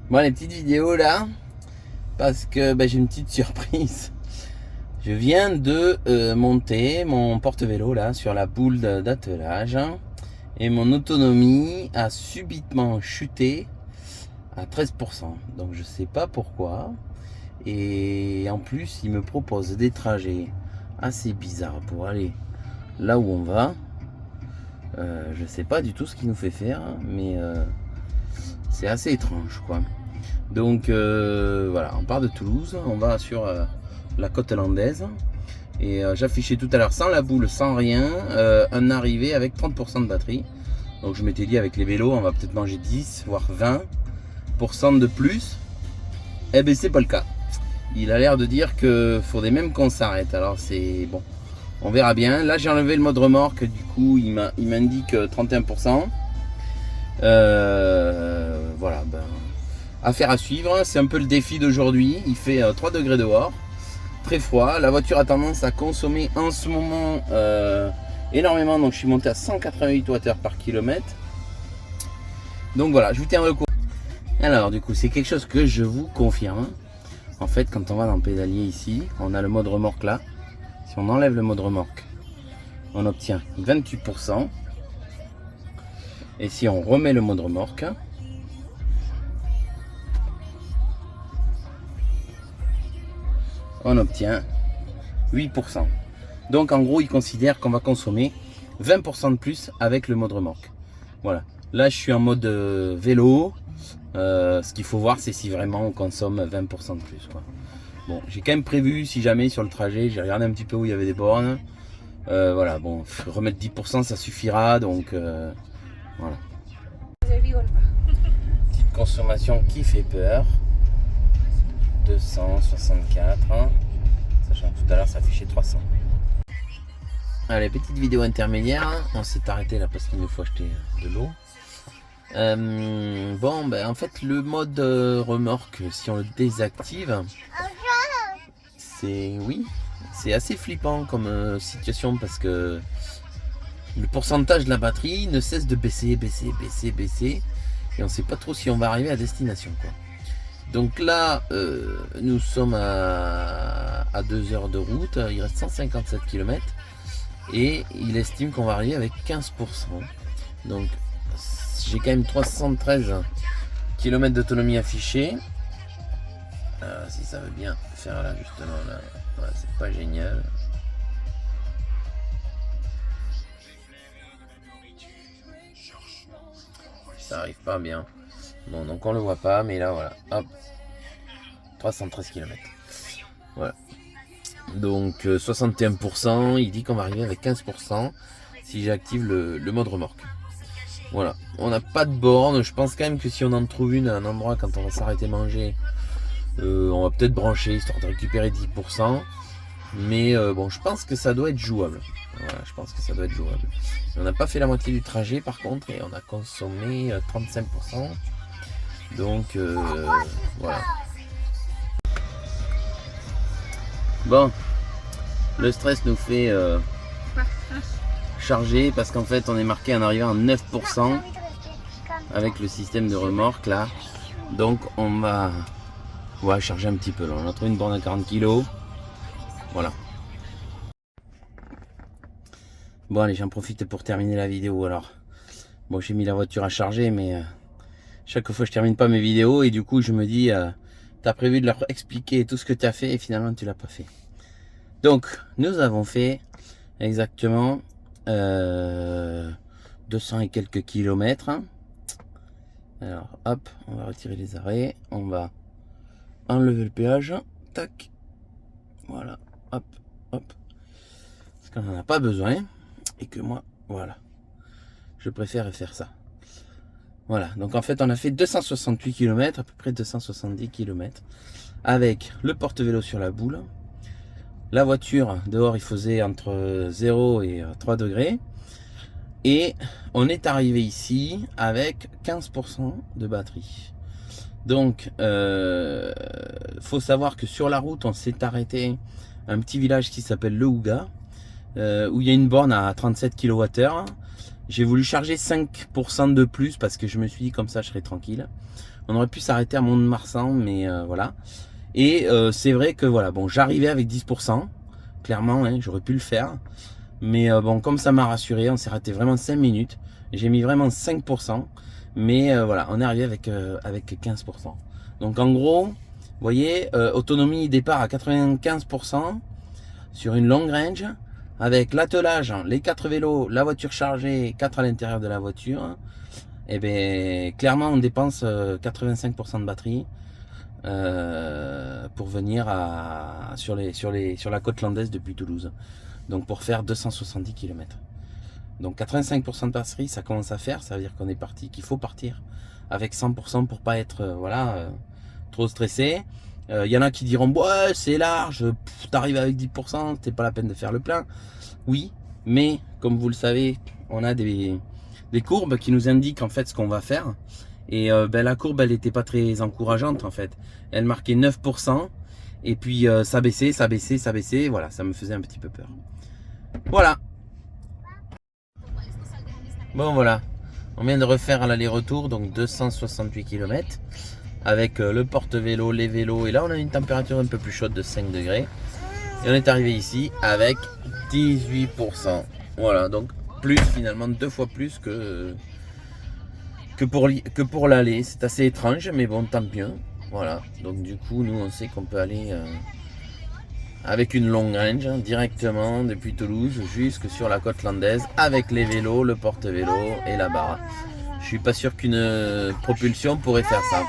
Bon, les petites vidéos là, parce que j'ai une petite surprise. Je viens de monter mon porte-vélo là sur la boule d'attelage et mon autonomie a subitement chuté à 13%. Donc je sais pas pourquoi. Et en plus, il me propose des trajets assez bizarres pour aller là où on va. Je sais pas du tout ce qu'il nous fait faire, mais c'est assez étrange quoi. Donc voilà, on part de Toulouse, on va sur la côte landaise. Et j'affichais tout à l'heure sans la boule, sans rien, un arrivé avec 30% de batterie. Donc je m'étais dit avec les vélos, on va peut-être manger 10 voire 20% de plus. Eh ben c'est pas le cas. Il a l'air de dire qu'il faudrait même qu'on s'arrête. Alors c'est bon, on verra bien. Là j'ai enlevé le mode remorque, du coup il m'indique 31%. Voilà, affaire à suivre. C'est un peu le défi d'aujourd'hui. Il fait 3 degrés dehors, très froid. La voiture a tendance à consommer en ce moment énormément. Donc je suis monté à 188 Wh par kilomètre. Donc voilà, je vous tiendrai au courant. Alors du coup c'est quelque chose que je vous confirme. En fait, quand on va dans le pédalier ici, on a le mode remorque là. Si on enlève le mode remorque, on obtient 28%. Et si on remet le mode remorque, on obtient 8%. Donc en gros, il considère qu'on va consommer 20% de plus avec le mode remorque. Voilà. Là, je suis en mode vélo. Ce qu'il faut voir, c'est si vraiment on consomme 20% de plus, quoi. Bon, j'ai quand même prévu, si jamais sur le trajet, j'ai regardé un petit peu où il y avait des bornes. Voilà, bon, remettre 10%, ça suffira. Donc voilà. Petite consommation qui fait peur. 264. Sachant que tout à l'heure, ça affichait 300. Allez, petite vidéo intermédiaire. On s'est arrêté là parce qu'il nous faut acheter de l'eau. En fait le mode remorque, si on le désactive, c'est assez flippant comme situation, parce que le pourcentage de la batterie ne cesse de baisser et on sait pas trop si on va arriver à destination, quoi. Donc là nous sommes à 2 heures de route, il reste 157 km et il estime qu'on va arriver avec 15%. Donc j'ai quand même 313 km d'autonomie affichée. Si ça veut bien faire là, justement là, ouais, c'est pas génial. Ça arrive pas bien. Bon, donc on le voit pas, mais là voilà, hop, 313 km. Voilà. Donc 61%, il dit qu'on va arriver avec 15% si j'active le mode remorque. Voilà, on n'a pas de borne. Je pense quand même que si on en trouve une à un endroit quand on va s'arrêter manger, on va peut-être brancher histoire de récupérer 10%. Mais bon, je pense que ça doit être jouable. Voilà, je pense que ça doit être jouable. On n'a pas fait la moitié du trajet par contre, et on a consommé 35%. Donc voilà. Bon, le stress nous fait charger, parce qu'en fait on est marqué en arrivant à 9% avec le système de remorque là. Donc on va charger un petit peu là. On a trouvé une borne à 40 kg. Voilà. Bon allez, j'en profite pour terminer la vidéo. Alors bon, j'ai mis la voiture à charger, mais chaque fois je termine pas mes vidéos, et du coup je me dis t'as prévu de leur expliquer tout ce que tu as fait et finalement tu l'as pas fait. Donc nous avons fait exactement 200 et quelques kilomètres. Alors hop, on va retirer les arrêts, on va enlever le péage, tac, voilà, hop, hop, parce qu'on n'en a pas besoin, et que moi, voilà, je préfère faire ça. Voilà, donc en fait on a fait 268 km, à peu près 270 km, avec le porte-vélo sur la boule. La voiture, dehors il faisait entre 0 et 3 degrés. Et on est arrivé ici avec 15% de batterie. Donc faut savoir que sur la route on s'est arrêté à un petit village qui s'appelle Le Houga, où il y a une borne à 37 kWh. J'ai voulu charger 5% de plus parce que je me suis dit comme ça je serai tranquille. On aurait pu s'arrêter à Mont-de-Marsan, mais voilà. Et c'est vrai que voilà, bon, j'arrivais avec 10%, clairement, hein, j'aurais pu le faire. Mais bon, comme ça m'a rassuré, on s'est arrêté vraiment 5 minutes. J'ai mis vraiment 5%. Mais voilà, on est arrivé avec 15%. Donc en gros, vous voyez, autonomie départ à 95% sur une long range, avec l'attelage, les 4 vélos, la voiture chargée, 4 à l'intérieur de la voiture. Et bien clairement on dépense 85% de batterie pour venir sur la côte landaise depuis Toulouse. Donc pour faire 270 km. Donc 85% de batterie, ça commence à faire, ça veut dire qu'on est parti, qu'il faut partir avec 100% pour pas être trop stressé. Il y en a qui diront ouais c'est large, t'arrives avec 10%, c'est pas la peine de faire le plein. Oui, mais comme vous le savez, on a des courbes qui nous indiquent en fait ce qu'on va faire. Et la courbe elle n'était pas très encourageante en fait. Elle marquait 9%. Et puis ça baissait, ça baissait, ça baissait. Voilà, ça me faisait un petit peu peur. Voilà. Bon voilà. On vient de refaire l'aller-retour, donc 268 km. Avec le porte-vélo, les vélos. Et là on a une température un peu plus chaude de 5 degrés. Et on est arrivé ici avec 18%. Voilà, donc plus finalement 2 fois plus que pour l'aller. C'est assez étrange, mais bon, tant mieux. Voilà, donc du coup, nous on sait qu'on peut aller avec une long range directement depuis Toulouse jusque sur la côte landaise avec les vélos, le porte-vélo et la barre. Je suis pas sûr qu'une propulsion pourrait faire ça.